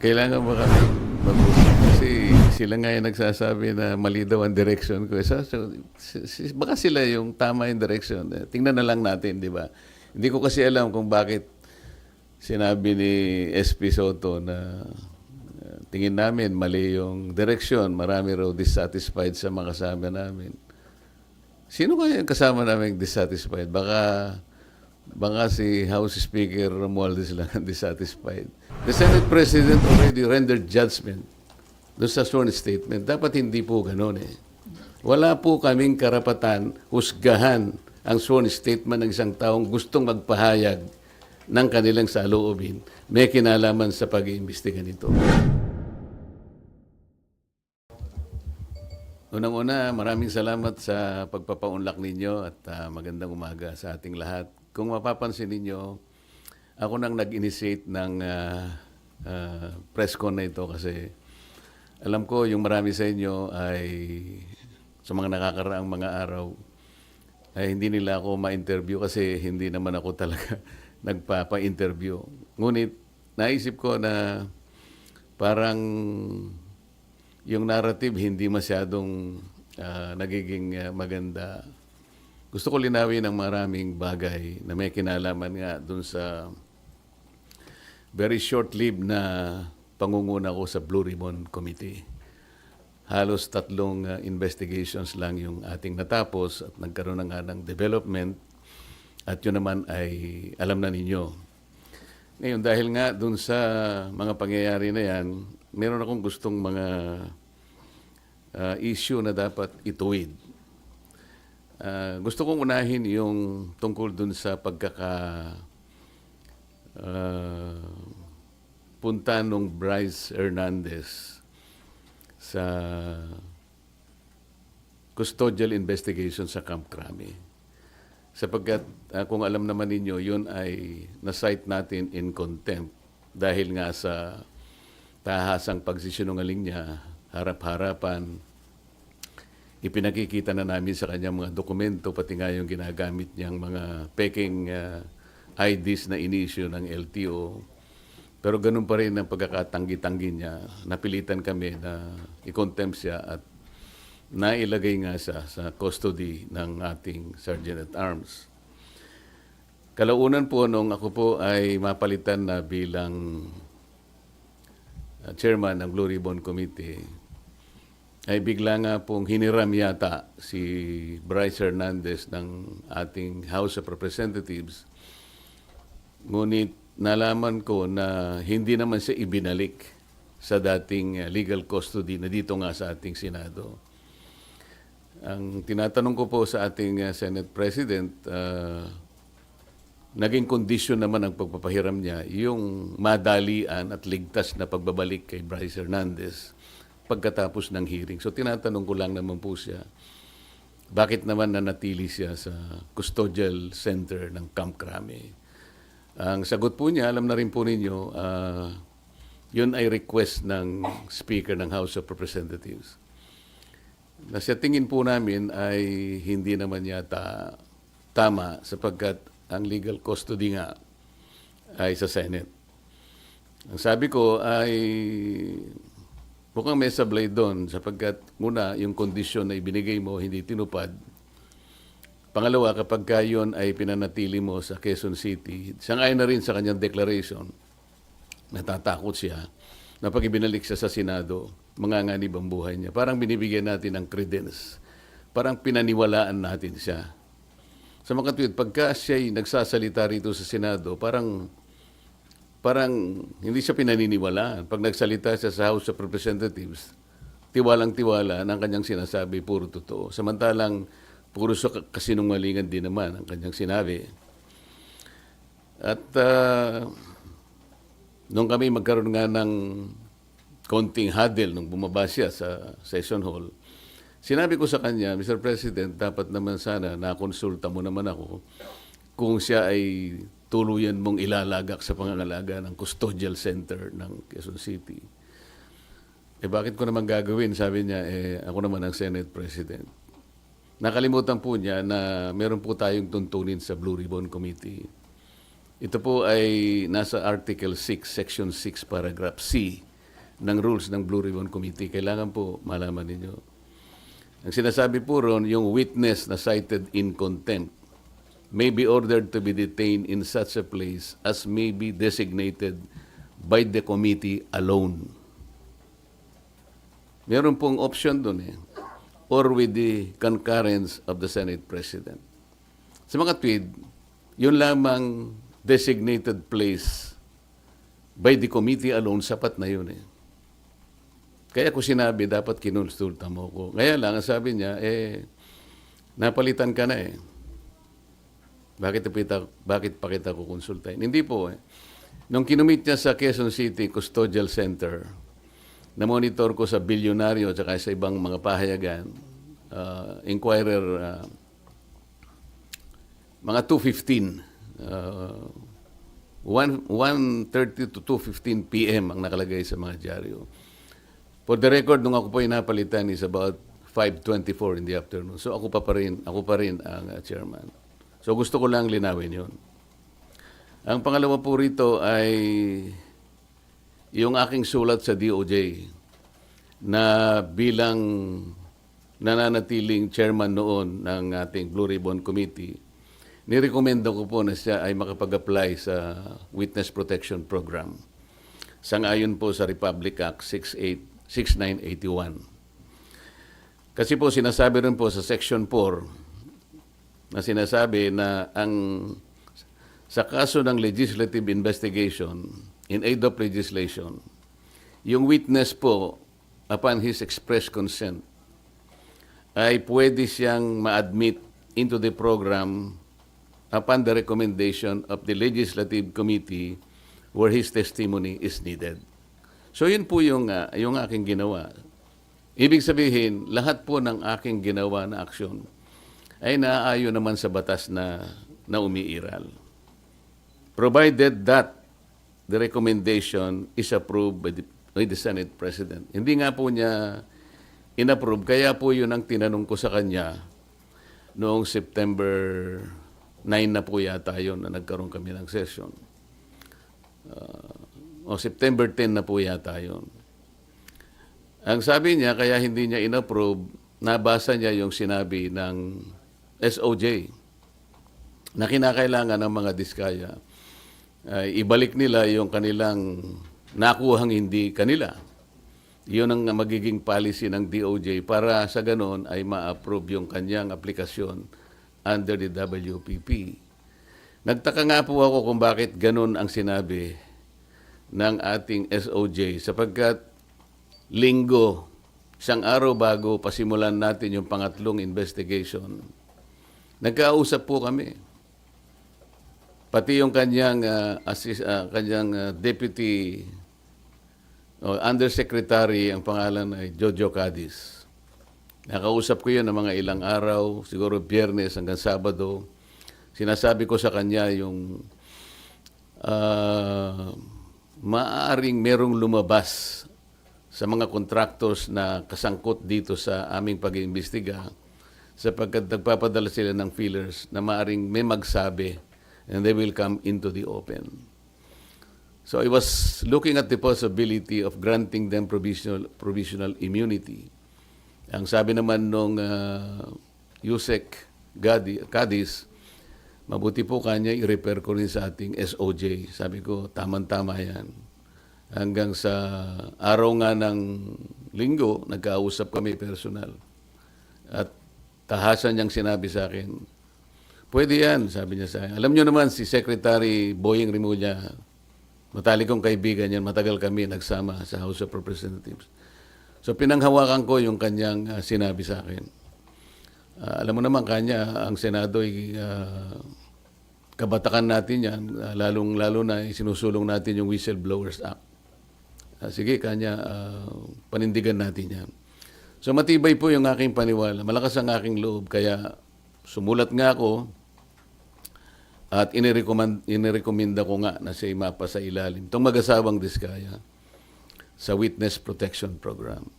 Kailangan ba kami mag-usap? Kasi sila nga yung nagsasabi na mali daw ang direction ko. Baka sila yung tama yung direction. Tingnan na lang natin, di ba? Hindi ko kasi alam kung bakit sinabi ni SP Soto na tingin namin mali yung direction. Marami raw dissatisfied sa mga kasama namin. Sino kaya yung kasama namin dissatisfied? Baka si House Speaker Romualdez lang ang dissatisfied. The Senate President already rendered judgment doon sa sworn statement. Dapat hindi po ganun eh. Wala po kaming karapatan husgahan ang sworn statement ng isang taong gustong magpahayag ng kanilang saloobin. May kinalaman sa pag-iimbestiga nito. Unang-una, maraming salamat sa pagpapaunlak ninyo at magandang umaga sa ating lahat. Kung mapapansin ninyo, ako nang nag-initiate ng press con na ito kasi alam ko yung marami sa inyo ay sa mga nakakaraang mga araw ay hindi nila ako ma-interview kasi hindi naman ako talaga nagpapa-interview. Ngunit naisip ko na parang yung narrative hindi masyadong nagiging maganda. Gusto ko linawin ang maraming bagay na may kinalaman nga dun sa very short-lived na pangunguna ko sa Blue Ribbon Committee. Halos 3 investigations lang yung ating natapos at nagkaroon na nga ng development at yun naman ay alam na ninyo. Ngayon, dahil nga dun sa mga pangyayari na yan, meron akong gustong mga issue na dapat ituwid. Gusto kong unahin yung tungkol dun sa punta nung Bryce Hernandez sa custodial investigation sa Camp Crame. Sapagkat kung alam naman ninyo, yun ay na-cite natin in contempt dahil nga sa tahasang pagsisinungaling niya, harap-harapan, ipinakikita na namin sa kanya mga dokumento, pati nga yung ginagamit niyang mga peking IDs na inisyu ng LTO. Pero ganun pa rin ang pagkakatanggi-tanggi niya. Napilitan kami na i-contempt siya at nailagay nga siya sa custody ng ating Sergeant at Arms. Kalaunan po nung ako po ay mapalitan na bilang chairman ng Blue Ribbon Committee, ay bigla nga pong hiniram yata si Bryce Hernandez ng ating House of Representatives. Ngunit nalaman ko na hindi naman siya ibinalik sa dating legal custody na dito nga sa ating Senado. Ang tinatanong ko po sa ating Senate President, naging kondisyon naman ang pagpapahiram niya yung madalian at ligtas na pagbabalik kay Bryce Hernandez pagkatapos ng hearing. So tinatanong ko lang naman po siya, bakit naman nanatili siya sa custodial center ng Camp Crame? Ang sagot po niya, alam na rin po ninyo, yun ay request ng Speaker ng House of Representatives. Na sa tingin po namin ay hindi naman yata tama sapagkat ang legal custody nga ay sa Senate. Ang sabi ko ay mukhang may sablay doon sapagkat muna yung kondisyon na ibinigay mo hindi tinupad. Pangalawa, kapag yun ay pinanatili mo sa Quezon City, sangayon na rin sa kanyang declaration, natatakot siya na pag ibinalik siya sa Senado, manganganib ang buhay niya. Parang binibigyan natin ng credence. Parang pinaniwalaan natin siya. Sa mga tweet, pagka siya'y nagsasalita rito sa Senado, parang hindi siya pinaniniwalaan. Pag nagsalita siya sa House of Representatives, tiwalang-tiwala ng kanyang sinasabi, puro totoo. Samantalang, puro sa kasinungalingan din naman ang kanyang sinabi. At nung kami magkaroon nga ng konting huddle nung bumaba siya sa session hall, sinabi ko sa kanya, Mr. President, dapat naman sana nakonsulta mo naman ako kung siya ay tuluyan mong ilalagak sa pangangalaga ng custodial center ng Quezon City. Bakit ko naman gagawin? Sabi niya, ako naman ang Senate President. Nakalimutan po niya na meron po tayong tuntunin sa Blue Ribbon Committee. Ito po ay nasa Article 6, Section 6, Paragraph C ng rules ng Blue Ribbon Committee. Kailangan po malaman ninyo. Ang sinasabi po ron, yung witness na cited in contempt may be ordered to be detained in such a place as may be designated by the committee alone. Meron pong option doon or with the concurrence of the Senate President. Sa mga tweed, yun lamang designated place by the committee alone, sapat na yun Kaya ko sinabi, dapat kinonsulta mo ko. Kaya lang, ang sabi niya, napalitan ka na Bakit pa kita kukonsultahin? Hindi po Nung kinumit niya sa Quezon City Custodial Center, na-monitor ko sa bilyonaryo at sa ibang mga pahayagan, Inquirer, mga 2:15, 1:30 to 2:15 p.m. ang nakalagay sa mga dyaryo. For the record, nung ako po napalitan is about 5:24 in the afternoon. So ako pa rin ang chairman. So gusto ko lang linawin yun. Ang pangalawa po rito ay yung aking sulat sa DOJ na bilang nananatiling chairman noon ng ating Blue Ribbon Committee, nirekomenda ko po na siya ay makapag-apply sa Witness Protection Program. Sangayon po sa Republic Act 6981. Kasi po sinasabi rin po sa Section 4 na sinasabi na sa kaso ng legislative investigation in aid of legislation, yung witness po, upon his express consent, ay pwede siyang ma-admit into the program upon the recommendation of the Legislative Committee where his testimony is needed. So yun po yung aking ginawa. Ibig sabihin, lahat po ng aking ginawa na aksyon ay naaayon naman sa batas na umiiral. Provided that the recommendation is approved by the Senate President. Hindi nga po niya inapprove, kaya po yun ang tinanong ko sa kanya noong September 9 na po yata yun na nagkaroon kami ng session. O September 10 na po yata yun. Ang sabi niya, kaya hindi niya inapprove, nabasa niya yung sinabi ng SOJ na kinakailangan ng mga diskaya ibalik nila yung kanilang nakuhang hindi kanila. Yun ang magiging policy ng DOJ para sa ganon ay ma-approve yung kanyang aplikasyon under the WPP. Nagtaka nga po ako kung bakit ganon ang sinabi ng ating SOJ sapagkat linggo, isang araw bago pasimulan natin yung pangatlong investigation, nagkausap po kami. Pati yung kanyang deputy undersecretary, ang pangalan ay Jojo Cadiz. Nakausap ko yun ng mga ilang araw, siguro Biyernes hanggang Sabado. Sinasabi ko sa kanya yung maaaring merong lumabas sa mga contractors na kasangkot dito sa aming pag-iimbestiga sapagkat nagpapadala sila ng feelers na maaaring may magsabi and they will come into the open. So I was looking at the possibility of granting them provisional immunity. Ang sabi naman nung Yusek Cadiz, mabuti po kanya i-refer ko rin sa ating SOJ. Sabi ko, tama-tama yan. Hanggang sa araw nga ng linggo, nagkausap kami personal. At tahasan niyang sinabi sa akin, pwede yan, sabi niya sa akin. Alam niyo naman, si Secretary Boying Rimulya, matalik kong kaibigan yan, matagal kami nagsama sa House of Representatives. So pinanghawakan ko yung kanyang sinabi sa akin. Alam mo naman kanya, ang Senado ay kabatakan natin yan, lalong-lalo na sinusulong natin yung Whistleblowers Act. Sige, kanya, panindigan natin yan. So matibay po yung aking paniwala, malakas ang aking loob, kaya sumulat nga ako at inirekomenda ko nga na siya mapa sa ilalim itong mag-asawang diskaya sa Witness Protection Program.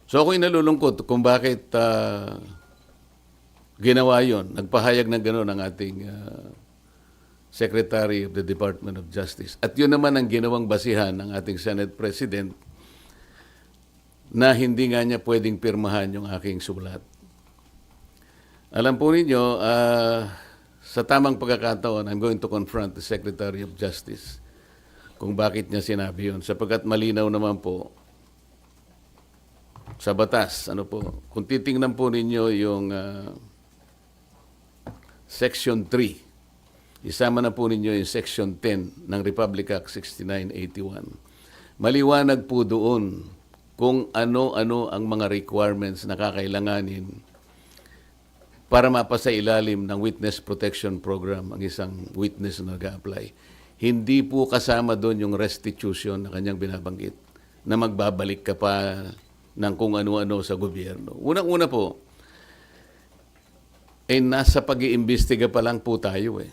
So ako'y nalulungkot kung bakit ginawa yon. Nagpahayag ng gano'n ang ating Secretary of the Department of Justice. At yun naman ang ginawang basihan ng ating Senate President na hindi nga niya pwedeng pirmahan yung aking sulat. Alam po ninyo, sa tamang pagkakataon, I'm going to confront the Secretary of Justice kung bakit niya sinabi yun. Sapagkat malinaw naman po sa batas. Kung titingnan po ninyo yung Section 3, isama na po ninyo yung Section 10 ng Republic Act 6981. Maliwanag po doon kung ano-ano ang mga requirements na kakailanganin para mapasa ilalim ng Witness Protection Program ang isang witness na nag-a-apply. Hindi po kasama doon yung restitution na kanyang binabanggit na magbabalik ka pa ng kung ano-ano sa gobyerno. Unang-una po, nasa pag-iimbestiga pa lang po tayo eh.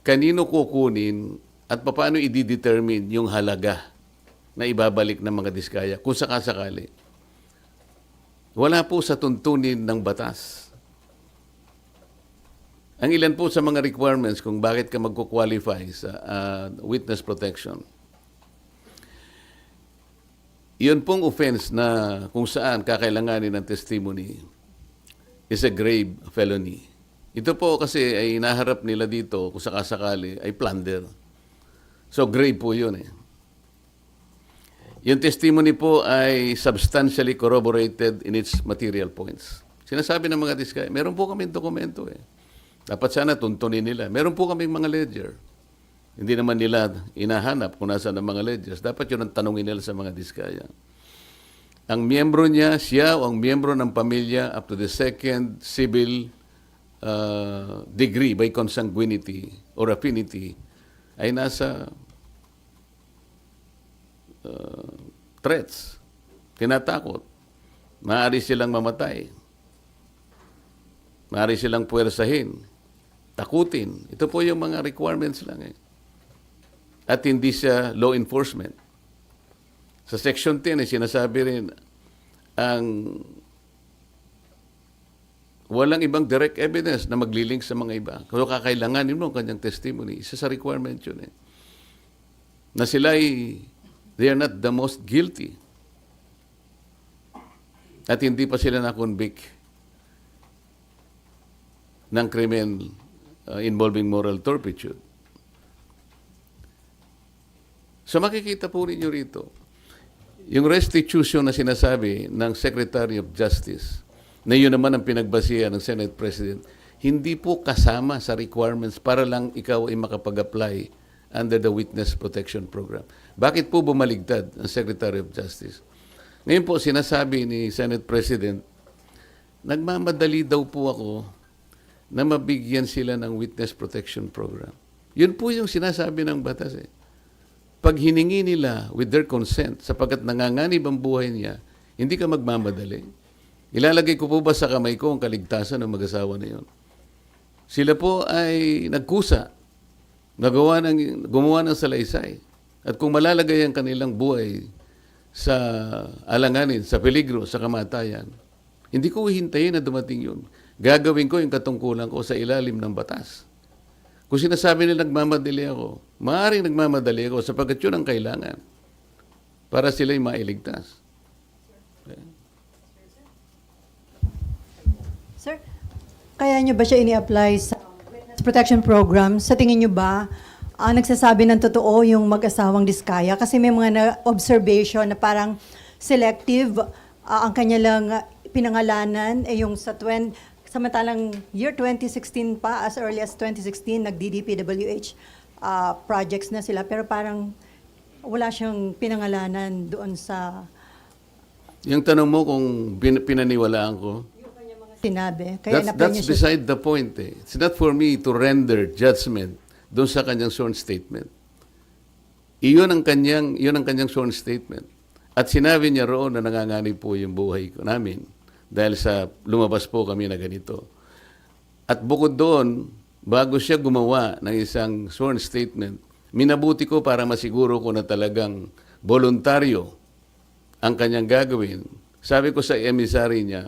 Kanino kukunin at paano i-determine yung halaga na ibabalik ng mga diskaya kung sakasakali? Wala po sa tuntunin ng batas. Ang ilan po sa mga requirements kung bakit ka magko-qualify sa witness protection. Yun pong offense na kung saan kakailanganin ng testimony is a grave felony. Ito po kasi ay inaharap nila dito kung sakasakali ay plunder. So grave po yun eh. Yung testimony po ay substantially corroborated in its material points. Sinasabi ng mga diskaya, meron po kaming dokumento eh. Dapat sana tuntunin nila. Meron po kaming mga ledger. Hindi naman nila inahanap kung nasaan ang mga ledgers. Dapat yun ang tanongin nila sa mga diskaya. Ang miyembro niya, siya o ang miyembro ng pamilya up to the second civil degree by consanguinity or affinity ay nasa threats, tinatakot. Maaari silang mamatay. Maaari silang puwersahin, takutin. Ito po yung mga requirements lang eh. At hindi siya law enforcement. Sa Section 10 ay sinasabi rin ang walang ibang direct evidence na maglilink sa mga iba. Kung kakailanganin mo ang kanyang testimony, isa sa requirement yun eh. Na sila ay they are not the most guilty. At hindi pa sila na-convict ng krimen involving moral turpitude. So makikita po rin nyo rito, yung restitution na sinasabi ng Secretary of Justice, na yun naman ang pinagbasihan ng Senate President, hindi po kasama sa requirements para lang ikaw ay makapag-apply under the Witness Protection Program. Bakit po bumaligtad ang Secretary of Justice? Ngayon po, sinasabi ni Senate President, nagmamadali daw po ako na mabigyan sila ng Witness Protection Program. Yun po yung sinasabi ng batas eh. Pag hiningi nila with their consent, sapagkat nanganganib ang buhay niya, hindi ka magmamadali. Ilalagay ko po ba sa kamay ko ang kaligtasan ng mag-asawa na yun? Sila po ay nagkusa, gumawa ng salaysay. At kung malalagay ang kanilang buhay sa alanganin, sa peligro, sa kamatayan, hindi ko hihintayin na dumating yun. Gagawin ko yung katungkulan ko sa ilalim ng batas. Kung sinasabi nila nagmamadali ako, maaaring nagmamadali ako sapagkat yun ang kailangan para sila'y mailigtas. Okay. Sir, kaya nyo ba siya ini-apply sa protection program? Sa tingin nyo ba, nagsasabi ng totoo yung mag-asawang diskaya? Kasi may mga observation na parang selective ang kanya lang pinangalanan, yung samantalang year 2016 pa, as early as 2016, nag-DDPWH projects na sila, pero parang wala siyang pinangalanan doon sa... Yung tanong mo kung pinaniwalaan ko, sinabi. Kaya that's beside the point eh. It's not for me to render judgment doon sa kanyang sworn statement. Iyon ang kanyang sworn statement. At sinabi niya roon na nanganganib po yung buhay ko namin dahil sa lumabas po kami na ganito. At bukod doon, bago siya gumawa ng isang sworn statement, minabuti ko para masiguro ko na talagang voluntaryo ang kanyang gagawin. Sabi ko sa emissary niya,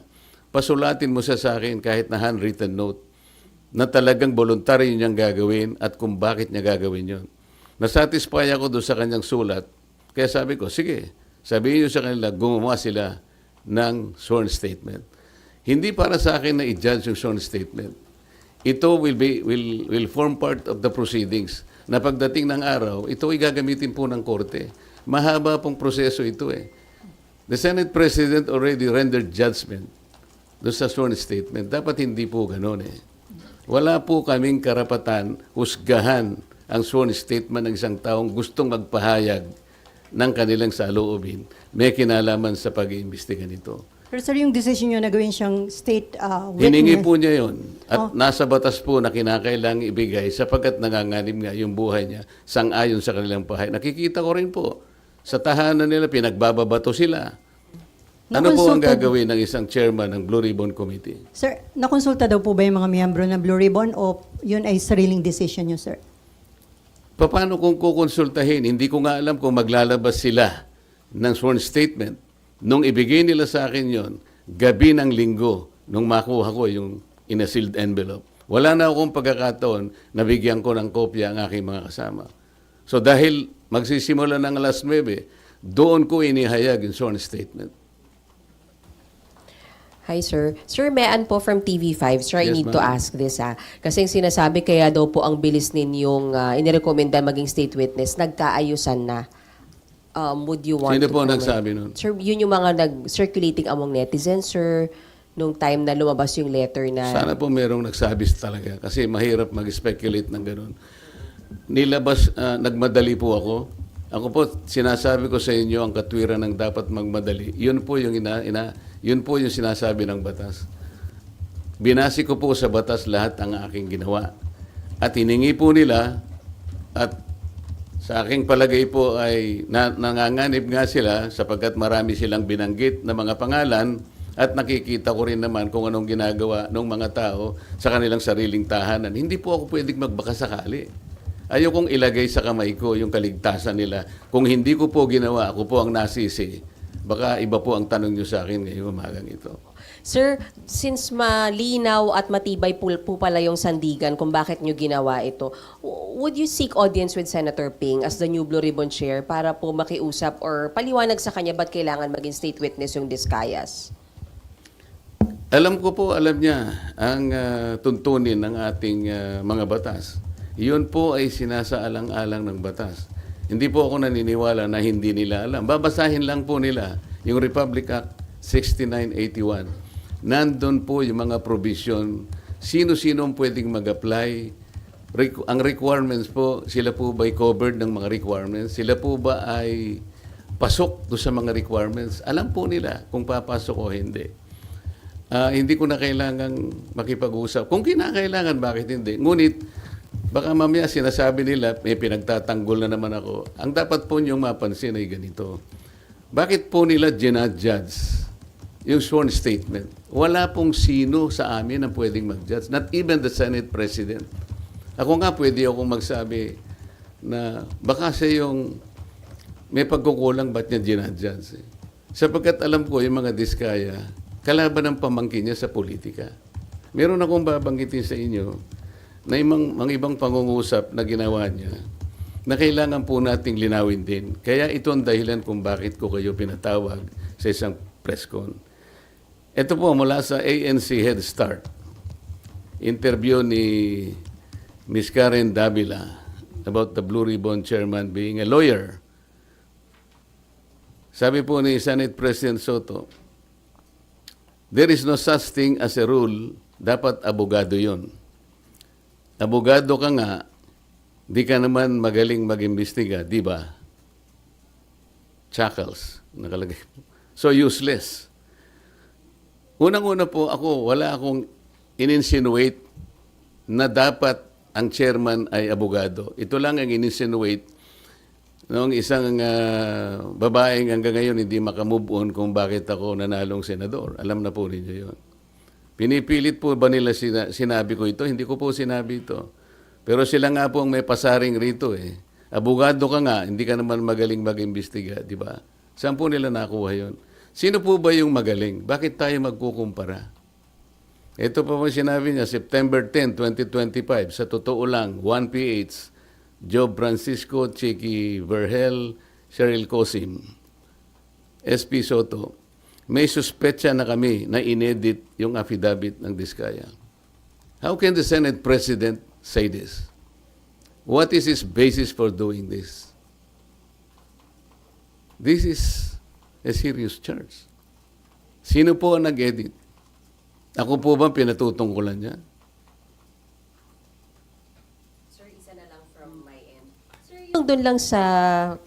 pasulatin mo siya sa akin kahit na handwritten note na talagang voluntary niyang gagawin at kung bakit niya gagawin yon. Nasatisfy ako doon sa kanyang sulat. Kaya sabi ko, sige, sabihin niyo sa kanila, gumawa sila ng sworn statement. Hindi para sa akin na i-judge yung sworn statement. Ito will form part of the proceedings na pagdating ng araw, ito ay gagamitin po ng korte. Mahaba pong proseso ito eh. The Senate President already rendered judgment doon sa sworn statement. Dapat hindi po gano'n eh. Wala po kaming karapatan husgahan ang sworn statement ng isang taong gustong magpahayag ng kanilang saloobin. May kinalaman sa pag-iimbestiga nito. Pero sir, yung decision nyo na gawin siyang state witness. Hiningi po niya yon at nasa batas po na kinakailangang ibigay sapagkat nanganganib nga yung buhay niya sang-ayon sa kanilang pahay. Nakikita ko rin po, sa tahanan nila, pinagbababato sila. Ano po ang gagawin ng isang chairman ng Blue Ribbon Committee? Sir, nakonsulta daw po ba yung mga miyembro ng Blue Ribbon o yun ay sariling decision nyo, sir? Paano kung kukonsultahin? Hindi ko nga alam kung maglalabas sila ng sworn statement. Nung ibigay nila sa akin yon, gabi ng linggo, nung makuha ko yung in a sealed envelope, wala na akong pagkakataon na bigyan ko ng kopya ang aking mga kasama. So dahil magsisimula ng alas 9, doon ko inihayag yung sworn statement. Hi, sir. Sir, Mean po from TV5. Sir, I Yes, need to ma'am. ask this. Kasi yung sinasabi kaya daw po ang bilis ninyong inirekomenda maging state witness, nagkaayusan na. Would you want Sino to po comment? nagsabi nun? Sir, yun yung mga nag-circulating among netizens, sir, nung time na lumabas yung letter na... Sana po merong nagsabi talaga kasi mahirap mag-speculate ng ganun. Nilabas, nagmadali po ako. Ako po, sinasabi ko sa inyo ang katwiran ng dapat magmadali. Yun po yung yun po yung sinasabi ng batas. Binasi ko po sa batas lahat ang aking ginawa. At hiningi po nila at sa aking palagay po ay nanganganib nga sila sapagkat marami silang binanggit na mga pangalan at nakikita ko rin naman kung anong ginagawa ng mga tao sa kanilang sariling tahanan. Hindi po ako pwedeng magbakasakali. Ayokong ilagay sa kamay ko yung kaligtasan nila. Kung hindi ko po ginawa, ako po ang nasisi. Baka iba po ang tanong nyo sa akin ngayong umagang ito. Sir, since malinaw at matibay po pala yung sandigan kung bakit nyo ginawa ito, would you seek audience with Senator Ping as the new Blue Ribbon Chair para po makiusap or paliwanag sa kanya ba't kailangan maging state witness yung Discayas? Alam ko po, alam niya ang tuntunin ng ating mga batas. Iyon po ay sinasaalang-alang ng batas. Hindi po ako naniniwala na hindi nila alam. Babasahin lang po nila yung Republic Act 6981. Nandun po yung mga provision. Sino-sino ang pwedeng mag-apply. Ang requirements po, sila po ba ay covered ng mga requirements? Sila po ba ay pasok do sa mga requirements? Alam po nila kung papasok o hindi. Hindi ko na kailangang makipag-usap. Kung kinakailangan, bakit hindi? Ngunit, baka mamaya sinasabi nila, may pinagtatanggol na naman ako. Ang dapat po niyong mapansin ay ganito. Bakit po nila ginadjudge yung sworn statement? Wala pong sino sa amin ang pwedeng mag-judge. Not even the Senate President. Ako nga pwede akong magsabi na baka siya yung may pagkukulang ba't niya ginadjudge. Sapagkat alam ko yung mga diskaya, kalaban ng pamangkin niya sa politika. Meron akong babanggitin sa inyo na mga ibang pangungusap na ginawa niya na kailangan po nating linawin din. Kaya ito ang dahilan kung bakit ko kayo pinatawag sa isang press con. Ito po mula sa ANC Head Start. Interview ni Ms. Karen Davila about the Blue Ribbon Chairman being a lawyer. Sabi po ni Senate President Soto, there is no such thing as a rule, dapat abogado yon. Abogado ka nga, di ka naman magaling mag-imbestiga, di ba? Chuckles, nakalagay. So useless. Unang-una po ako, wala akong in-insinuate na dapat ang chairman ay abogado. Ito lang ang in-insinuate noong isang babaeng hanggang ngayon hindi makamove on kung bakit ako nanalong senador. Alam na po ninyo yun. Pinipilit po ba nila sinabi ko ito? Hindi ko po sinabi ito. Pero sila nga po ang may pasaring rito eh. Abogado ka nga, hindi ka naman magaling mag-imbestiga, di ba? Saan po nila nakuha yun? Sino po ba yung magaling? Bakit tayo magkukumpara? Ito pa po sinabi niya, September 10, 2025, sa totoo lang, 1PH, Job Francisco, Chicky Vergel, Cheryl Cosim, SP Soto, may suspetsa na kami na inedit yung affidavit ng Diskaya. How can the Senate President say this? What is his basis for doing this? This is a serious charge. Sino po ang nag-edit? Ako po ba pinatutungkulan niya? Sir, isa na lang from my end. Sir, yung doon lang sa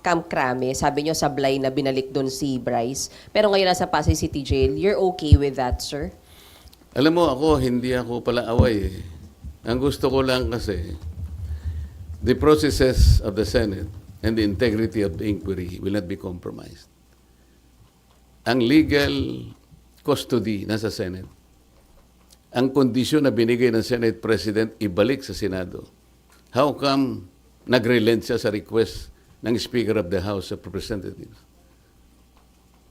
Camp Crame, sabi nyo sablay na binalik doon si Bryce, pero ngayon nasa Pasay City Jail, you're okay with that, sir? Alam mo ako, hindi ako pala away eh. Ang gusto ko lang kasi, the processes of the Senate and the integrity of the inquiry will not be compromised. Ang legal custody nasa Senate. Ang kondisyon na binigay ng Senate President, ibalik sa Senado. How come nag-relent siya sa request ng Speaker of the House of Representatives?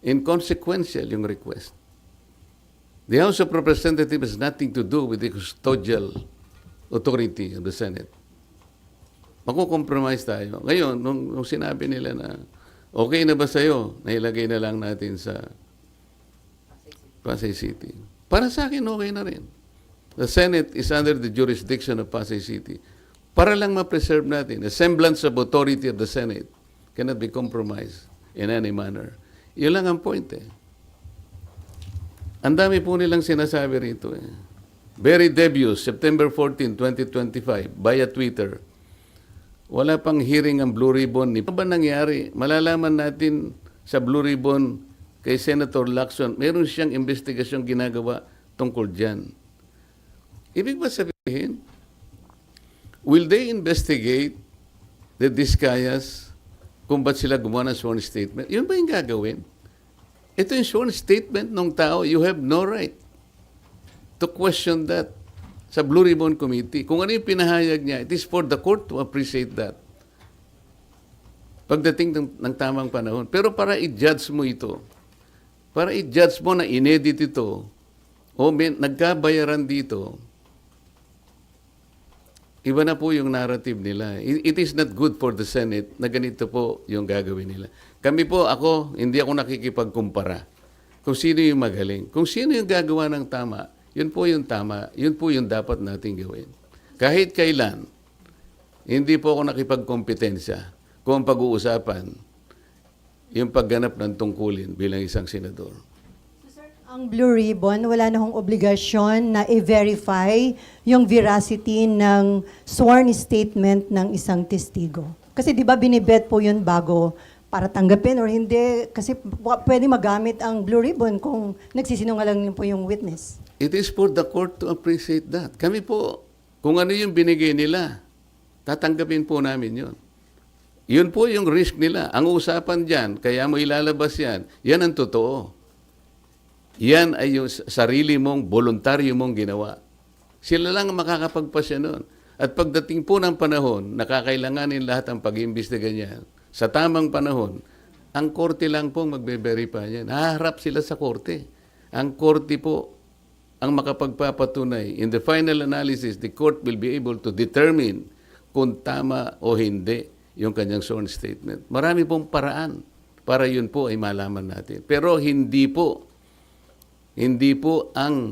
Inconsequential yung request. The House of Representatives has nothing to do with the custodial authority of the Senate. Makukompromise tayo. Ngayon, nung sinabi nila na okay na ba sa'yo, nailagay na lang natin sa Pasay City. Para sa akin, okay na rin. The Senate is under the jurisdiction of Pasay City. Para lang ma-preserve natin, the semblance of authority of the Senate cannot be compromised in any manner. Yun lang ang point eh. Ang dami po nilang sinasabi rito eh. Very debuts, September 14, 2025, via Twitter. Wala pang hearing ang Blue Ribbon. Ano ba nangyari? Malalaman natin sa Blue Ribbon kay Senator Lacson, meron siyang investigasyong ginagawa tungkol dyan. Ibig ba sabihin, will they investigate the Discayas kung ba't sila gumawa ng sworn statement? Yun ba yung gagawin? Ito yung sworn statement ng tao, you have no right to question that sa Blue Ribbon Committee. Kung ano yung pinahayag niya, it is for the court to appreciate that. Pagdating ng tamang panahon. Pero para i-judge mo ito, para i-judge mo na inedit ito, o nagkabayaran dito, iba na po yung narrative nila. It is not good for the Senate na ganito po yung gagawin nila. Kami po, hindi ako nakikipagkumpara kung sino yung magaling. Kung sino yung gagawa ng tama, yun po yung tama, yun po yung dapat nating gawin. Kahit kailan, hindi po ako nakipagkompetensya kung ang pag-uusapan, yung pagganap ng tungkulin bilang isang senador. Ang Blue Ribbon, wala na hong obligasyon na i-verify yung veracity ng sworn statement ng isang testigo. Kasi di ba binibet po yun bago para tanggapin or hindi? Kasi pwede magamit ang Blue Ribbon kung nagsisinungaling po yung witness. It is for the court to appreciate that. Kami po, kung ano yung binigay nila, tatanggapin po namin yun. Yun po yung risk nila. Ang usapan dyan, kaya mo ilalabas yan, yan ang totoo. Yan ay yung sarili mong, voluntaryo mong ginawa. Sila lang ang makakapagpasya nun. At pagdating po ng panahon, nakakailanganin lahat ang pag-iimbestiga niyan. Sa tamang panahon, ang korte lang po magbe-verify niyan. Haharap sila sa korte. Ang korte po ang makapagpapatunay. In the final analysis, the court will be able to determine kung tama o hindi yung kanyang sworn statement. Marami pong paraan para yun po ay malaman natin. Pero hindi po ang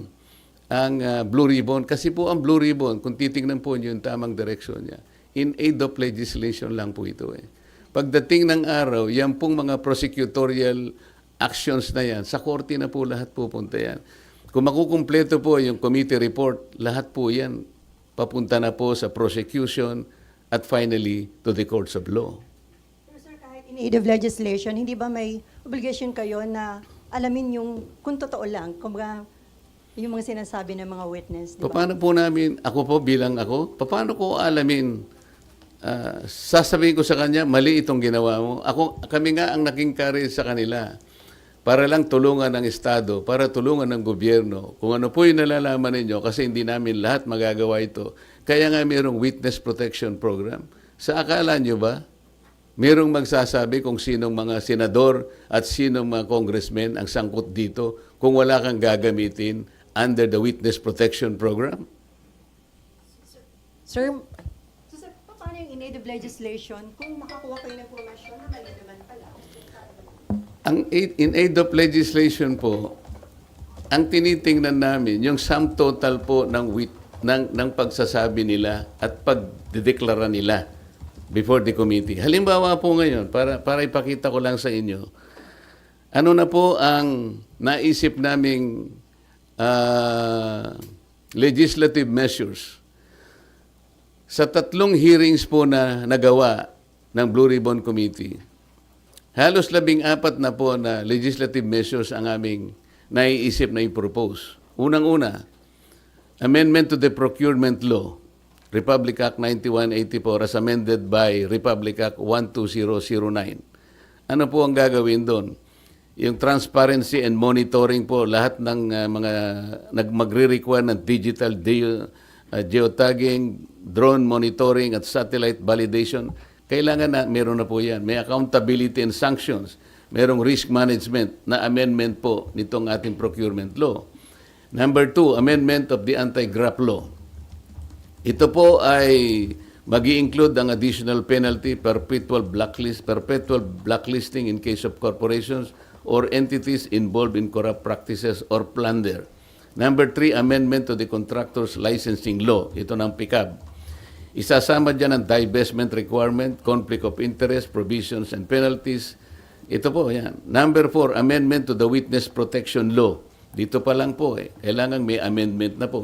Blue Ribbon, kasi po ang Blue Ribbon, kung titingnan po niyo yung tamang direksyon niya, in aid of legislation lang po ito eh. Pagdating ng araw, yan pong mga prosecutorial actions na yan, sa korte na po lahat pupunta yan. Kung makukumpleto po yung committee report, lahat po yan papunta na po sa prosecution at finally to the courts of law. Pero sir, kahit in aid of legislation, hindi ba may obligation kayo na alamin yung kung totoo lang, kumbaga yung mga sinasabi ng mga witness, di ba? Paano po namin, paano ko alamin, sasabihin ko sa kanya, mali itong ginawa mo. Kami nga ang naging carrier sa kanila para lang tulungan ng Estado, para tulungan ng gobyerno. Kung ano po yung nalalaman ninyo, kasi hindi namin lahat magagawa ito. Kaya nga mayroong witness protection program. Sa akala nyo ba, mayroong magsasabi kung sinong mga senador at sinong mga congressmen ang sangkot dito kung wala kang gagamitin under the Witness Protection Program? Sir, So, sir, paano yung in-aid of legislation kung makakuha kayo ng informasyon na mali naman pala? In aid of legislation po, ang tinitingnan namin, yung sum total po ng pagsasabi nila at pagdedeklara nila before the committee. Halimbawa po ngayon, para ipakita ko lang sa inyo, ano na po ang naisip naming legislative measures. Sa 3 hearings po na nagawa ng Blue Ribbon Committee, halos 14 na po na legislative measures ang aming naiisip na i-propose. Unang-una, amendment to the Procurement Law, Republic Act 9184 as amended by Republic Act 12009. Ano po ang gagawin doon? Yung transparency and monitoring po, lahat ng mga magre-require ng digital geotagging, drone monitoring at satellite validation, kailangan na meron na po yan. May accountability and sanctions. Merong risk management na amendment po nitong ating procurement law. Number 2, amendment of the anti-graft law. Ito po ay mag-i-include ang additional penalty, perpetual blacklisting in case of corporations or entities involved in corrupt practices or plunder. Number 3, amendment to the contractors licensing law. Ito ng PICAB. Isasama dyan ang divestment requirement, conflict of interest, provisions, and penalties. Ito po, yan. Number 4, amendment to the witness protection law. Dito pa lang po kailangan may amendment na po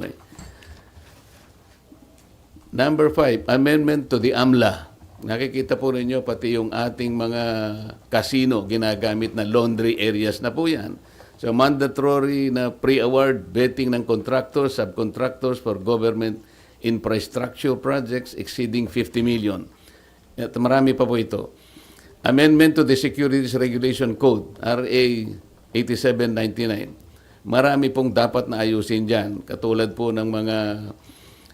Number 5, amendment to the AMLA. Nakikita po ninyo pati yung ating mga casino ginagamit na laundry areas na po yan. So mandatory na pre-award vetting ng contractors, subcontractors for government infrastructure projects exceeding 50 million. At marami pa po ito. Amendment to the Securities Regulation Code, RA 8799. Marami pong dapat na ayusin dyan. Katulad po ng mga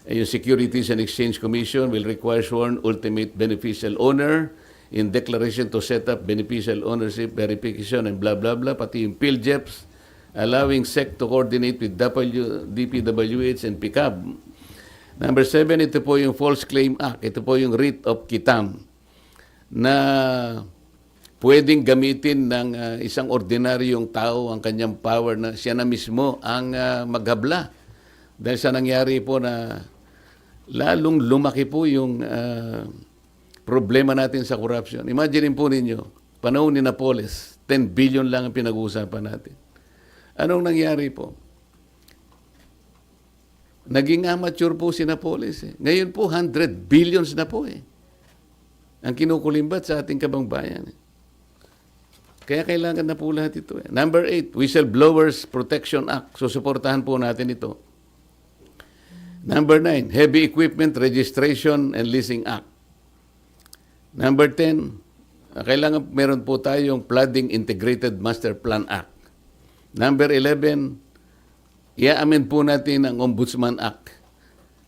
yung Securities and Exchange Commission will require sworn ultimate beneficial owner in declaration to set up beneficial ownership verification and blah, blah, blah. Pati yung PhilJeps, allowing SEC to coordinate with DPWH and PICAB. Number 7, ito po yung False Claim Act. Ito po yung writ of quitam na pwedeng gamitin ng isang ordinaryong tao ang kanyang power na siya na mismo ang maghabla. Dahil sa nangyari po na lalong lumaki po yung problema natin sa corruption. Imagine po ninyo, panahon ni Napoles, 10 billion lang ang pinag-uusapan natin. Anong nangyari po? Naging amateur po si Napoles. Ngayon po, 100 billions na po ang kinukulimbat sa ating kabangbayan. Kaya kailangan na po lahat ito. Number 8, Whistleblowers Protection Act. Susuportahan po natin ito. Number 9, Heavy Equipment Registration and Leasing Act. Number 10, kailangan meron po tayong Flooding Integrated Master Plan Act. Number 11, i-amend po natin ang Ombudsman Act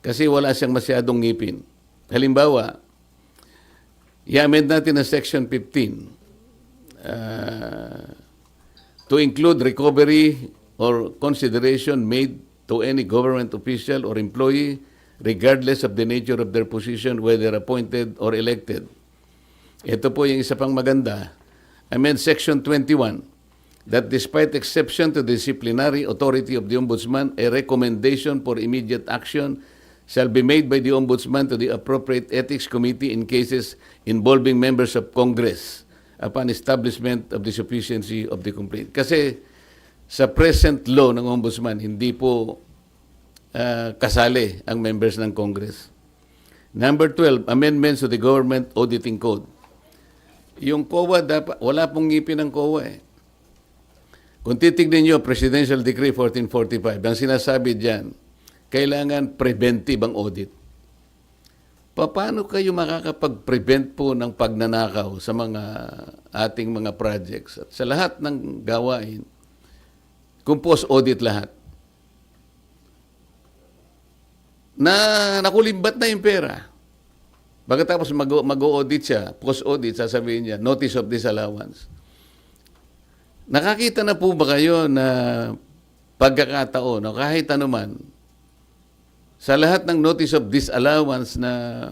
kasi wala siyang masyadong ngipin. Halimbawa, i-amend natin ang Section 15 to include recovery or consideration made to any government official or employee regardless of the nature of their position, whether appointed or elected. Ito po yung isa pang maganda. Amend Section 21 that despite exception to the disciplinary authority of the Ombudsman, a recommendation for immediate action shall be made by the Ombudsman to the appropriate Ethics Committee in cases involving members of Congress upon establishment of the sufficiency of the complaint. Kasi sa present law ng Ombudsman, hindi po kasali ang members ng Congress. Number 12, amendments to the Government Auditing Code. Yung COA, dapat, wala pong ngipin ng COA Kung titignan nyo, Presidential Decree 1445, ang sinasabi dyan, kailangan preventive ang audit. Paano kayo makakapag-prevent po ng pagnanakaw sa mga ating mga projects at sa lahat ng gawain kung post-audit lahat? Na nakulimbat na yung pera. Pagkatapos mag-audit siya, post-audit, sasabihin niya, notice of disallowance. Nakakita na po ba kayo na pagkakataon o kahit anuman, sa lahat ng notice of disallowance na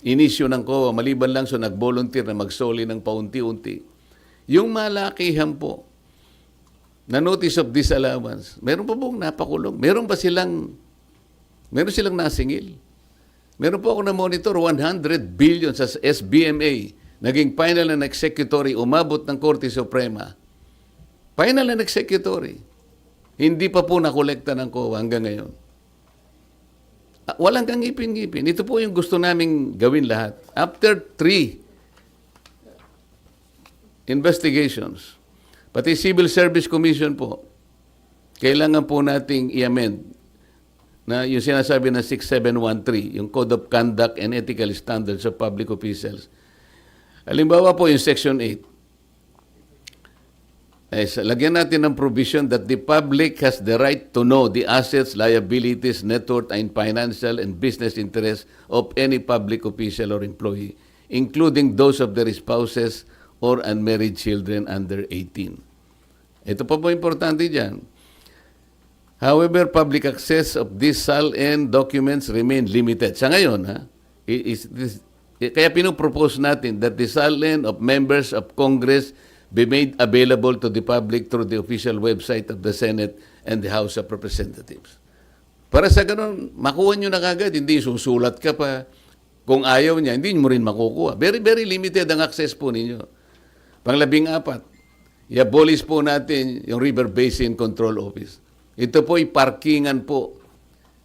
inisyo ng COA, maliban lang so nag-volunteer na magsoli ng paunti-unti, yung malakihan po na notice of disallowance, meron pa pong napakulong. Meron silang nasingil. Meron po ako na monitor 100 billion sa SBMA, naging final and executory, umabot ng Korte Suprema. Final and executory. Hindi pa po nakolekta ng COA hanggang ngayon. Walang kang ngipin-ngipin. Ito po yung gusto naming gawin lahat. After 3 investigations, pati Civil Service Commission po, kailangan po nating i-amend na yung sinasabi na 6713, yung Code of Conduct and Ethical Standards of Public Officials. Halimbawa po yung Section 8. Lagyan natin ng provision that the public has the right to know the assets, liabilities, net worth, and financial and business interests of any public official or employee, including those of their spouses or unmarried children under 18. Ito pa po importante dyan. However, public access of these SALN documents remain limited. Sa ngayon, kaya pinopropose natin that the SALN of members of Congress be made available to the public through the official website of the Senate and the House of Representatives. Para sa ganun, makuha nyo na kagad, hindi susulat ka pa. Kung ayaw niya, hindi mo rin makukuha. Very, very limited ang access po ninyo. Pang-14, i-abolish po natin yung River Basin Control Office. Ito po ay parkingan po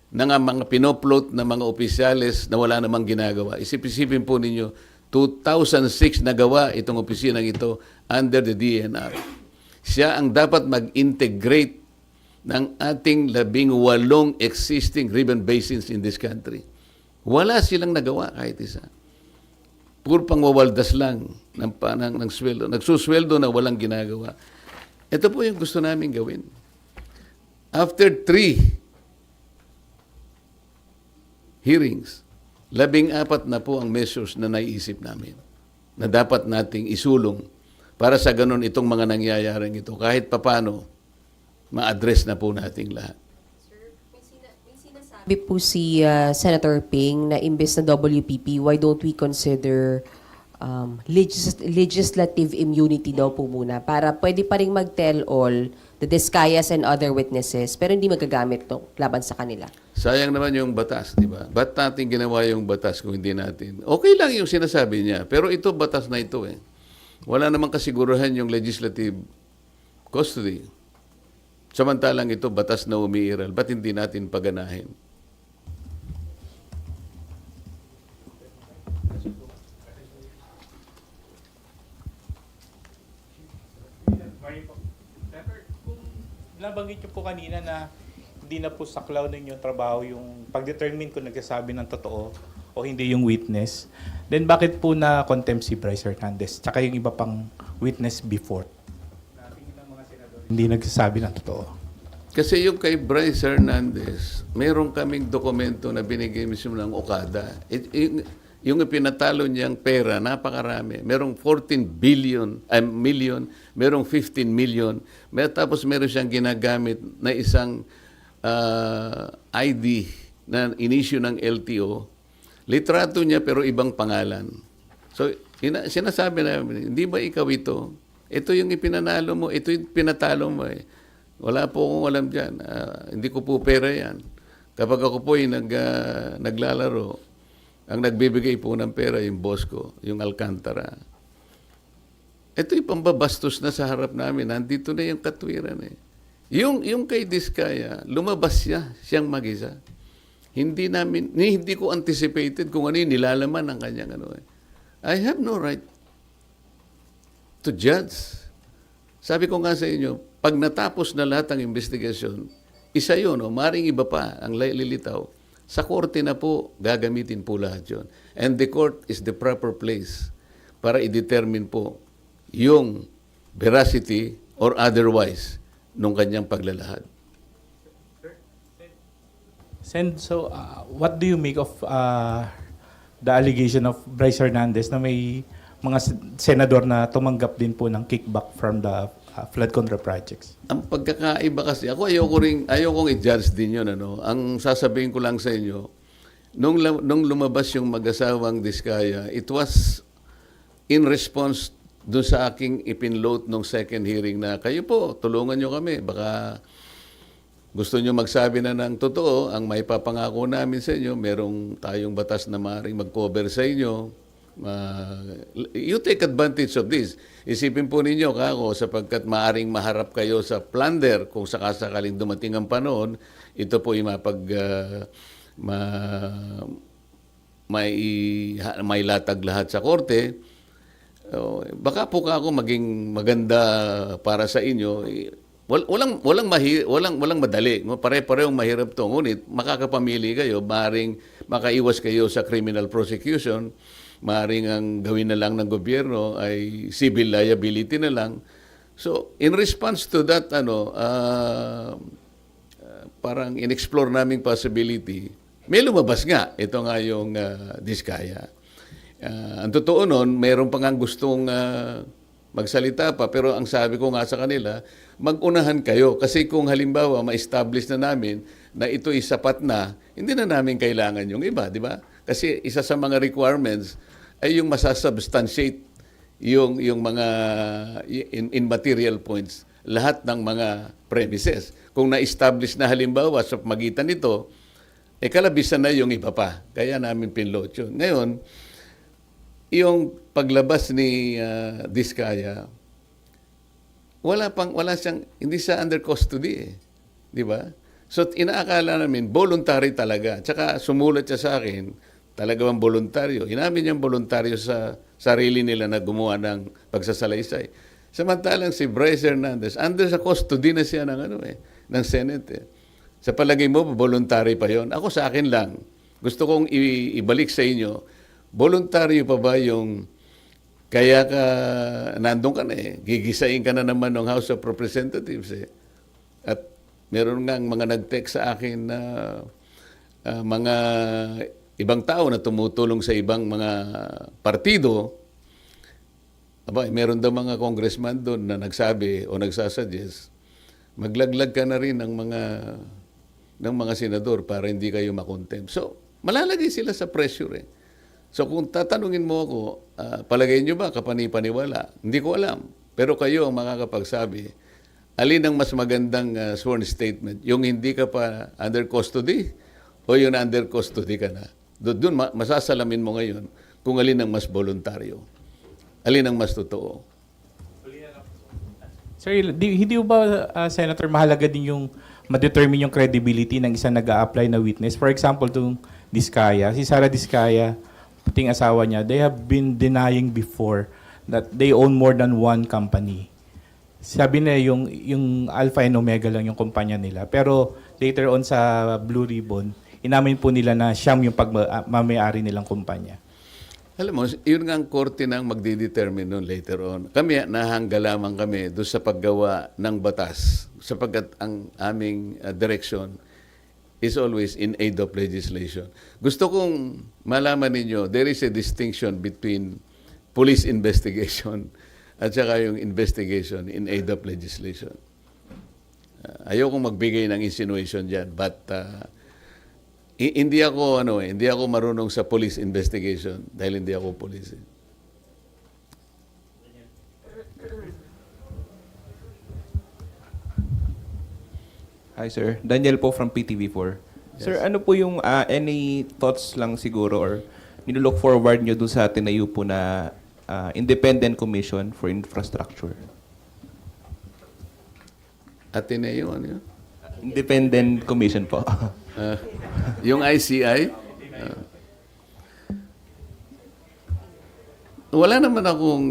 ng mga pinopload na mga opisyales na wala namang ginagawa. Isipin po ninyo, 2006 nagawa itong opisinang ito under the DNR. Siya ang dapat mag-integrate ng ating 18 existing river basins in this country. Wala silang nagawa kahit isa. Puro pangwawaldas lang ng sweldo. Nagsusweldo na walang ginagawa. Ito po yung gusto namin gawin. After 3 hearings, 14 na po ang measures na naiisip namin na dapat nating isulong para sa ganun itong mga nangyayaring ito. Kahit papano, ma-address na po nating lahat. Sabi po si Senator Ping na imbes na WPP, why don't we consider legislative immunity daw po muna para pwede pa rin mag-tell all the Discayas and other witnesses pero hindi magagamit to laban sa kanila. Sayang naman yung batas, di ba? Ba't natin ginawa yung batas kung hindi natin? Okay lang yung sinasabi niya, pero ito, batas na ito eh. Wala namang kasiguruhan yung legislative custody. Samantalang ito, batas na umiiral. Ba't hindi natin paganahin? Nabanggit niyo po kanina na hindi na po saklaw ninyo trabaho yung pag-determine kung nagsasabi ng totoo o hindi yung witness. Then bakit po na contempt si Bryce Hernandez tsaka yung iba pang witness before? Hindi nagsasabi ng totoo. Kasi yung kay Bryce Hernandez, meron kaming dokumento na binigay mismo ng Okada. Yung ipinatalo niyang pera, napakarami. Merong 14 million, merong 15 million. Tapos meron siyang ginagamit na isang ID na inisyu ng LTO. Litrato niya pero ibang pangalan. So, sinasabi namin, hindi ba ikaw ito? Ito yung ipinanalo mo, ito yung pinatalo mo eh. Wala po akong alam dyan. Hindi ko po pera yan. Kapag ako po yung naglalaro, ang nagbibigay po ng pera yung boss ko, yung Alcantara. Ito yung pambabastos na sa harap namin. Nandito na yung katwiran eh. Yung kay Diskaya, lumabas siyang mag-isa. Hindi ko anticipated kung ano yung nilalaman ng kanyang ano eh. I have no right to judge. Sabi ko nga sa inyo, pag natapos na lahat ng investigasyon, isa yun, maring iba pa ang lilitaw. Sa korte na po, gagamitin po lahat yun. And the court is the proper place para i-determine po yung veracity or otherwise nung kanyang paglalahad. So, what do you make of the allegation of Bryce Hernandez na may mga senador na tumanggap din po ng kickback from the flood control projects. Ang pagkakaiba kasi, ako ayokong i-judge din yun. Ano? Ang sasabihin ko lang sa inyo, nung lumabas yung mag-asawang Diskaya, it was in response doon sa aking ipinload nung second hearing na, kayo po, tulungan nyo kami. Baka gusto nyo magsabi na ng totoo, ang may papangako namin sa inyo, merong tayong batas na maaaring mag-cover sa inyo. You take advantage of this. Isipin po ninyo, kako, sapagkat maaring maharap kayo sa plunder kung sakasakaling dumating ang panahon, ito po yung may latag lahat sa korte. Baka po kako maging maganda para sa inyo. Walang madali. Pare-parehong mahirap to. Ngunit makakapamili kayo, maaring makaiwas kayo sa criminal prosecution. Maaring ang gawin na lang ng gobyerno ay civil liability na lang. So, in response to that, parang in-explore naming possibility, may lumabas nga. Ito nga yung Diskaya. Ang totoo nun, mayroon pa nga gustong magsalita pa, pero ang sabi ko nga sa kanila, mag-unahan kayo. Kasi kung halimbawa, ma-establish na namin na ito'y sapat na, hindi na namin kailangan yung iba, di ba? Kasi isa sa mga requirements ay yung masasubstantiate yung mga in material points, lahat ng mga premises. Kung na-establish na halimbawa sa magitan nito, kalabisan na yung iba pa. Kaya namin pinload yun. Ngayon, yung paglabas ni Diskaya, wala siyang, hindi siya under custody Di ba? So, inaakala namin, voluntary talaga. Tsaka sumulat siya sa akin, talaga bang voluntaryo. Inamin niyang voluntaryo sa sarili nila na gumawa ng pagsasalaysay. Samantalang si Bryce Hernandez, under sa custody na siya ng Senate. Sa palagay mo, voluntary pa yon? Ako sa akin lang. Gusto kong ibalik sa inyo, voluntaryo pa ba yung kaya ka nandun ka na gigisain ka na naman ng House of Representatives At meron nga mga nag-text sa akin na mga ibang tao na tumutulong sa ibang mga partido. Meron daw mga congressman doon na nagsabi o nagsasuggest, maglaglag ka na rin ng mga senador para hindi kayo makontempt. So, malalagay sila sa pressure So, kung tatanungin mo ako, palagay nyo ba kapani-paniwala? Hindi ko alam. Pero kayo ang makakapagsabi, alin ang mas magandang sworn statement? Yung hindi ka pa under custody o yung under custody ka na? Doon masasalamin mo ngayon kung alin ang mas voluntaryo. Alin ang mas totoo. Sir, hindi ba, Senator, mahalaga din yung ma-determine yung credibility ng isang nag-a-apply na witness? For example, itong Diskaya, si Sara Diskaya, puting asawa niya, they have been denying before that they own more than one company. Sabi nila yung Alpha and Omega lang yung kumpanya nila. Pero later on sa Blue Ribbon, inamin po nila na siyam yung pagmamayari nilang kumpanya. Alam mo, yun nga ang korte nang magdidetermine noon later on. Kami, nahangga lamang kami doon sa paggawa ng batas sapagkat ang aming direction is always in aid of legislation. Gusto kong malaman ninyo, there is a distinction between police investigation at saka yung investigation in aid of legislation. Ayokong magbigay ng insinuation dyan, but hindi ako marunong sa police investigation dahil hindi ako police. Hi sir, Daniel po from PTV4. Yes. Sir, ano po yung any thoughts lang siguro or nilook forward nyo doon sa tinayo po na Independent Commission for Infrastructure? Ateneo, ano yun? Independent Commission po. Yung ICI? Wala naman akong...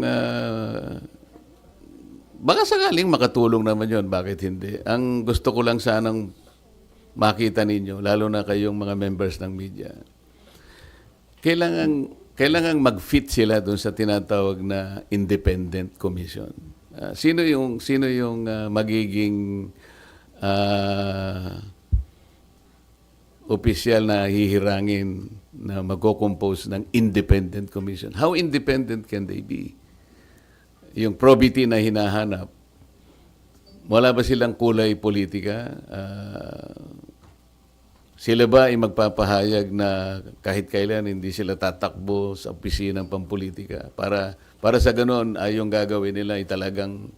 baka sakaling makatulong naman yon, bakit hindi? Ang gusto ko lang sanang makita ninyo, lalo na kayong mga members ng media, kailangan mag-fit sila doon sa tinatawag na Independent Commission. Sino yung magiging opisyal na hihirangin na magko-compose ng Independent Commission? How independent can they be? Yung probity na hinahanap, wala ba silang kulay politika? Sila ba ay magpapahayag na kahit kailan hindi sila tatakbo sa opisina ng pampolitika? Para sa ganoon ay yung gagawin nila ay talagang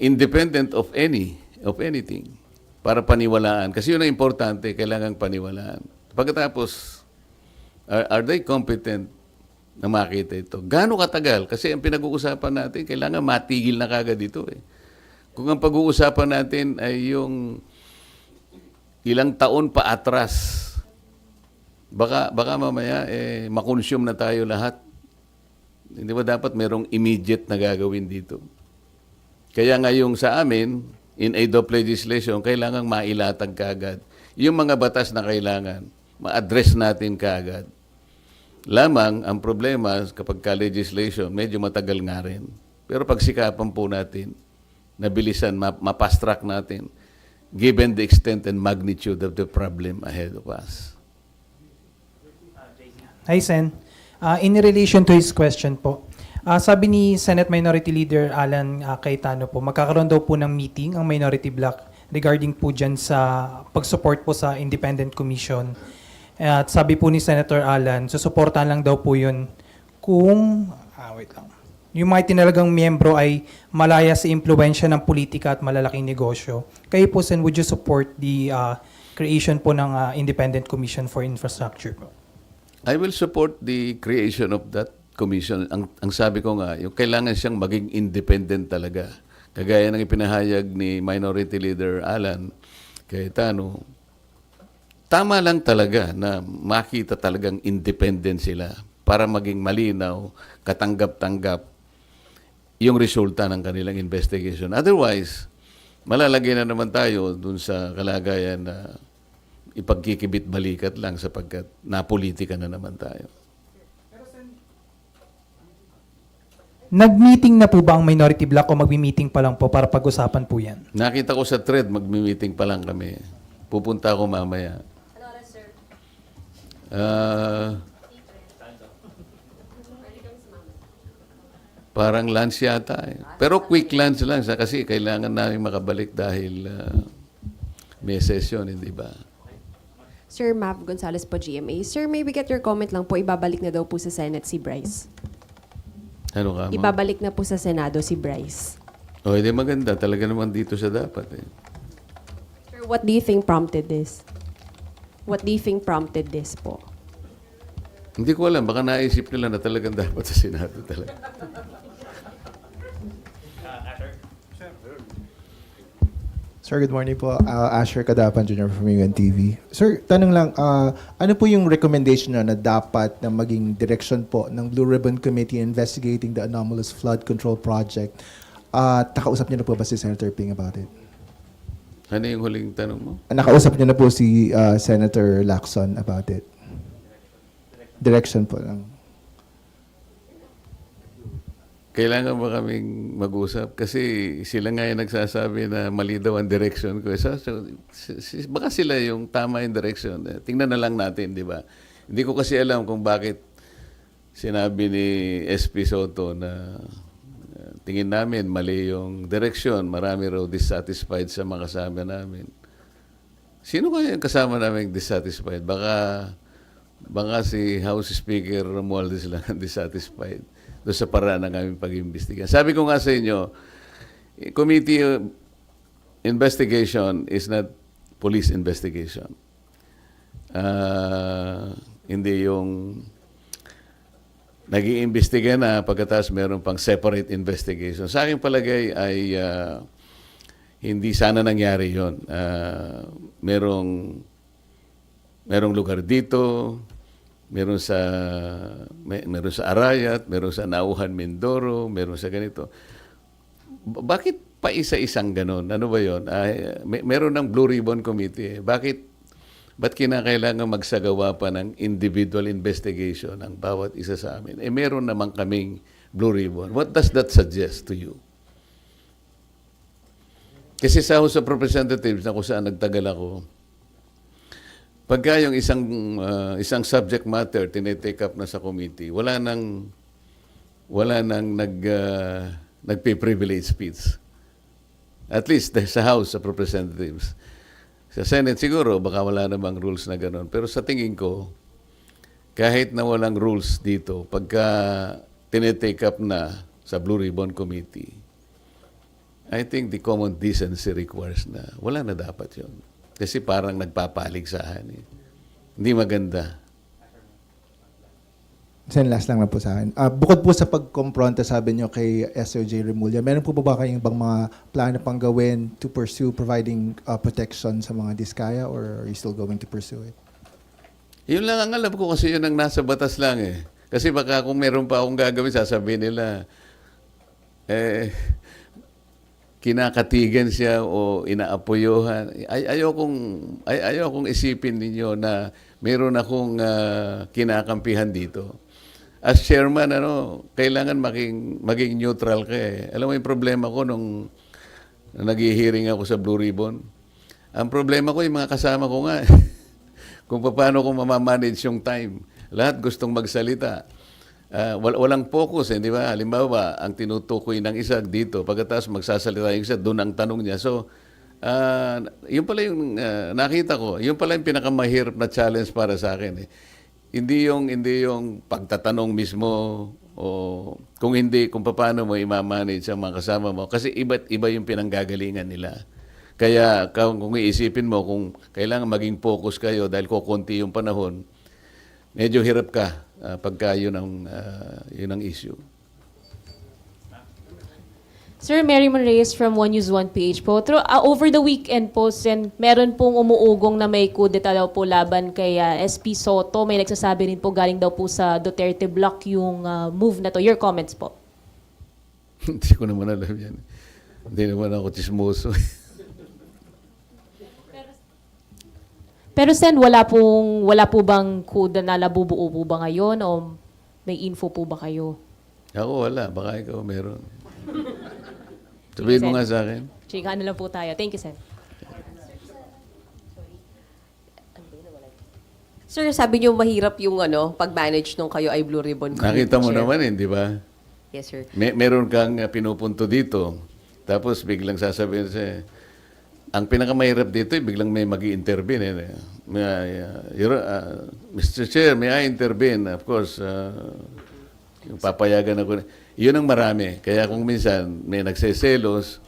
independent of anything. Para paniwalaan. Kasi yun ang importante, kailangan paniwalaan. Pagkatapos, are they competent na makita ito? Gaano katagal? Kasi ang pinag-uusapan natin, kailangan matigil na kagad ito eh. Kung ang pag-uusapan natin ay yung ilang taon pa atras, baka mamaya makonsume na tayo lahat. Hindi ba dapat merong immediate na gagawin dito? Kaya ngayong sa amin, in aid of legislation, kailangang mailatag kagad. Yung mga batas na kailangan, ma-address natin kagad. Lamang, ang problema kapag ka-legislation, medyo matagal nga rin. Pero pagsikapan po natin, nabilisan, mapast-track natin, given the extent and magnitude of the problem ahead of us. Hi, Sen. In relation to his question po, sabi ni Senate Minority Leader Alan Cayetano po, magkakaroon daw po ng meeting ang minority bloc regarding po dyan sa pag-support po sa independent commission. At sabi po ni Senator Alan, susuportahan lang daw po yun kung, wait lang, yung mga tinalagang miyembro ay malaya sa impluensya ng politika at malalaking negosyo. Kayo po, Sen, would you support the creation po ng independent commission for infrastructure po? I will support the creation of that commission. Ang sabi ko nga, yung kailangan siyang maging independent talaga. Kagaya ng ipinahayag ni Minority Leader Alan Cayetano, tama lang talaga na makita talagang independent sila para maging malinaw, katanggap-tanggap yung resulta ng kanilang investigation. Otherwise, malalagay na naman tayo dun sa kalagayan na ipagkikibit-balikat lang sapagkat napolitika na naman tayo. Nag-meeting na po ba ang minority bloc o magmi-meeting pa lang po para pag-usapan po yan? Nakita ko sa thread, magmi-meeting pa lang kami. Pupunta ako mamaya. Ano oras, sir? Parang lunch yata eh. Pero quick lunch lang kasi kailangan namin makabalik dahil may session, hindi ba? Sir Mav Gonzalez po, GMA. Sir, may we get your comment lang po, ibabalik na daw po sa Senate si Bryce. Ano ka, ma'am? Ibabalik na po sa Senado si Bryce. O, hindi maganda. Talaga naman dito siya dapat eh. Sir, what do you think prompted this? What do you think prompted this po? Hindi ko alam. Baka naisip nila na talagang dapat sa Senado talaga. Sir, good morning po. Asher Kadapan Jr. from UNTV. Sir, tanong lang, ano po yung recommendation na dapat na maging direction po ng Blue Ribbon Committee investigating the anomalous flood control project? Nakausap niyo na po ba si Senator Ping about it? Ano yung huling tanong mo? Nakausap niyo na po si Senator Lacson about it? Direction po lang. Kailangan ba kaming mag-usap? Kasi sila nga yung nagsasabi na mali daw ang direction ko. Baka sila yung tama yung direction. Tingnan na lang natin, di ba? Hindi ko kasi alam kung bakit sinabi ni SP Soto na tingin namin mali yung direction. Marami raw dissatisfied sa mga kasama namin. Sino kaya yung kasama namin dissatisfied? Baka si House Speaker Romualdez lang ang dissatisfied doon sa paraan ng aming pag-imbestiga. Sabi ko nga sa inyo, committee investigation is not police investigation. Hindi yung nag-iimbestiga na pagkatapos meron pang separate investigation. Sa aking palagay ay hindi sana nangyari yun. Merong lugar dito, meron sa Arayat, meron sa Nauhan, Mindoro, meron sa ganito. Bakit pa isa-isang ganon? Ano ba yun? Meron ng Blue Ribbon Committee. Ba't kinakailangan magsagawa pa ng individual investigation ang bawat isa sa amin? Meron naman kaming Blue Ribbon. What does that suggest to you? Kasi sa House of Representatives na kung saan nagtagal ako, pagka yung isang subject matter tinitake up na sa committee, wala nang nagpe-privilege speech. At least sa House of Representatives. Sa Senate siguro, baka wala namang rules na gano'n. Pero sa tingin ko, kahit na walang rules dito, pagka tinetake up na sa Blue Ribbon Committee, I think the common decency requires na wala na dapat yun. Kasi parang nagpapaligsahan. Eh. Hindi maganda. Sen, last lang na po sa akin. Bukod po sa pagkompronta, sabi nyo kay SOJ Remulla, meron po ba kayong ibang mga plano pang gawin to pursue providing protection sa mga diskaya, or are you still going to pursue it? Yun lang ang alam ko kasi yun ang nasa batas lang eh. Kasi baka kung meron pa akong gagawin, sasabihin nila, kinakatigan siya o inaapoyohan. Ayokong isipin ninyo na meron akong kinakampihan dito. As chairman, kailangan maging neutral ka eh. Alam mo yung problema ko nung nag-hearing ako sa Blue Ribbon? Ang problema ko yung mga kasama ko nga. Kung paano ko mamamanage yung time. Lahat gustong magsalita. Walang focus, di ba? Halimbawa, ang tinutukoy ng isa dito, pagkatapos magsasalita yung isa, doon ang tanong niya. So, yun pala yung nakita ko, yun pala yung pinakamahirap na challenge para sa akin. Eh. Hindi yung pagtatanong mismo o kung paano mo i-manage ang mga kasama mo. Kasi iba't iba yung pinanggagalingan nila. Kaya kung iisipin mo, kung kailangan maging focus kayo dahil kukunti yung panahon, medyo hirap ka pagka yun ang issue. Sir, Mary Mon Reyes from One News 1 PH po. Over the weekend po, meron pong umuugong na may kudeta daw po laban kay SP Soto. May nagsasabi rin po galing daw po sa Duterte Block yung move na to. Your comments po. Hindi ko naman alam yan. Hindi naman ako chismoso. Pero Sen, wala po bang kuda na nabubuo po ba ngayon o may info po ba kayo? Ako wala. Baka ikaw meron. Sabihin mo nga sa akin. Chika na lang po tayo. Thank you, Sen. Sir, sabi niyo mahirap yung pag-manage nung kayo ay Blue Ribbon Committee Nakita mo Chair. naman di ba? Yes, sir. Meron kang pinupunto dito. Tapos biglang sasabihin siya, ang pinakamahirap dito, biglang may mag-i-intervene. Mr. Chair, may I intervene? Of course, yung papayagan ako. Yun ang marami. Kaya kung minsan may nagseselos,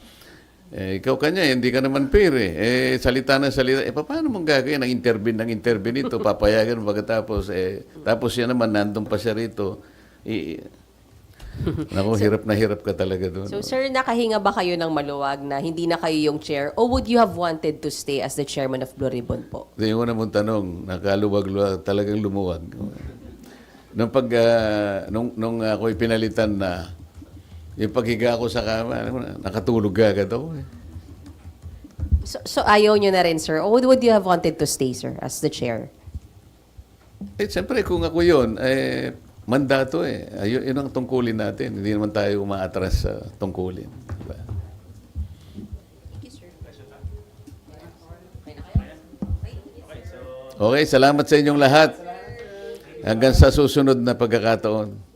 ikaw kanya, hindi ka naman fair eh. Salita na salita. Paano mong gagawin? Nang intervene ito, papayagan mo pagkatapos. Tapos yan naman, nandun pa siya rito. Naku, hirap ka talaga doon. So, sir, nakahinga ba kayo ng maluwag na hindi na kayo yung chair? Or would you have wanted to stay as the chairman of Blue Ribbon po? Hindi mo namang tanong, nakaluwag-luwag, talagang lumuwag. Nung ako'y pinalitan na, yung paghiga ko sa kama, nakatulog agad ako. So ayaw nyo na rin, sir? Or would you have wanted to stay, sir, as the chair? Siyempre, kung ako yun, mandato yun ang tungkulin natin. Hindi naman tayo umaatras sa tungkulin. Diba? Okay, salamat sa inyong lahat. Hanggang sa susunod na pagkakataon.